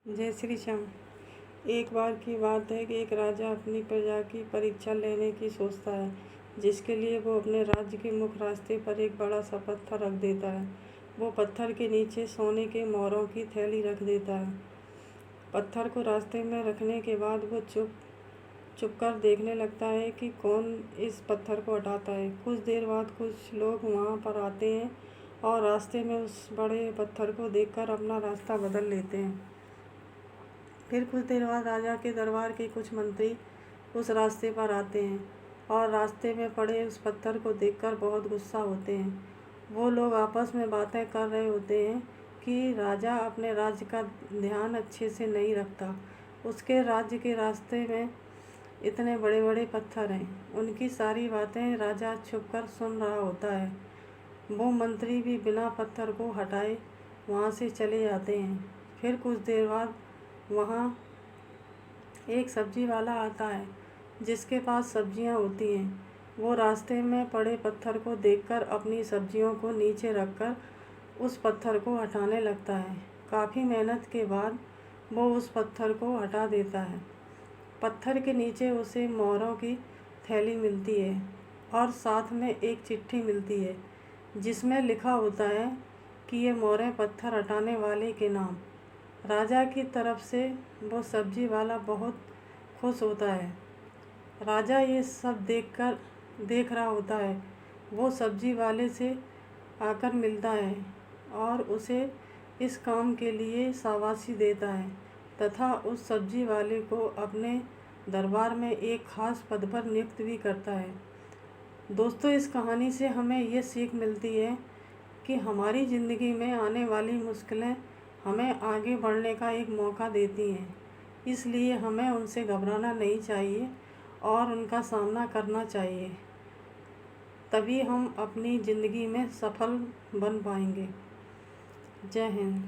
जय श्री श्याम। एक बार की बात है कि एक राजा अपनी प्रजा की परीक्षा लेने की सोचता है, जिसके लिए वो अपने राज्य के मुख्य रास्ते पर एक बड़ा सा पत्थर रख देता है। वो पत्थर के नीचे सोने के मोहरों की थैली रख देता है। पत्थर को रास्ते में रखने के बाद वो चुप कर देखने लगता है कि कौन इस पत्थर को हटाता है। कुछ देर बाद कुछ लोग वहाँ पर आते हैं और रास्ते में उस बड़े पत्थर को देखकर अपना रास्ता बदल लेते हैं। फिर कुछ देर बाद राजा के दरबार के कुछ मंत्री उस रास्ते पर आते हैं और रास्ते में पड़े उस पत्थर को देखकर बहुत गुस्सा होते हैं। वो लोग आपस में बातें कर रहे होते हैं कि राजा अपने राज्य का ध्यान अच्छे से नहीं रखता। उसके राज्य के रास्ते में इतने बड़े बड़े पत्थर हैं। उनकी सारी बातें राजा छुपकर सुन रहा होता है। वो मंत्री भी बिना पत्थर को हटाए वहाँ से चले जाते हैं। फिर कुछ देर बाद वहाँ एक सब्जी वाला आता है, जिसके पास सब्जियाँ होती हैं। वो रास्ते में पड़े पत्थर को देखकर अपनी सब्जियों को नीचे रखकर उस पत्थर को हटाने लगता है। काफ़ी मेहनत के बाद वो उस पत्थर को हटा देता है। पत्थर के नीचे उसे मोहरों की थैली मिलती है और साथ में एक चिट्ठी मिलती है, जिसमें लिखा होता है कि ये मोहरें पत्थर हटाने वाले के नाम। राजा की तरफ से वो सब्जी वाला बहुत खुश होता है। राजा ये सब देख रहा होता है। वो सब्जी वाले से आकर मिलता है और उसे इस काम के लिए शाबाशी देता है तथा उस सब्जी वाले को अपने दरबार में एक खास पद पर नियुक्त भी करता है। दोस्तों, इस कहानी से हमें ये सीख मिलती है कि हमारी ज़िंदगी में आने वाली मुश्किलें हमें आगे बढ़ने का एक मौका देती हैं। इसलिए हमें उनसे घबराना नहीं चाहिए और उनका सामना करना चाहिए। तभी हम अपनी ज़िंदगी में सफल बन पाएंगे। जय हिंद।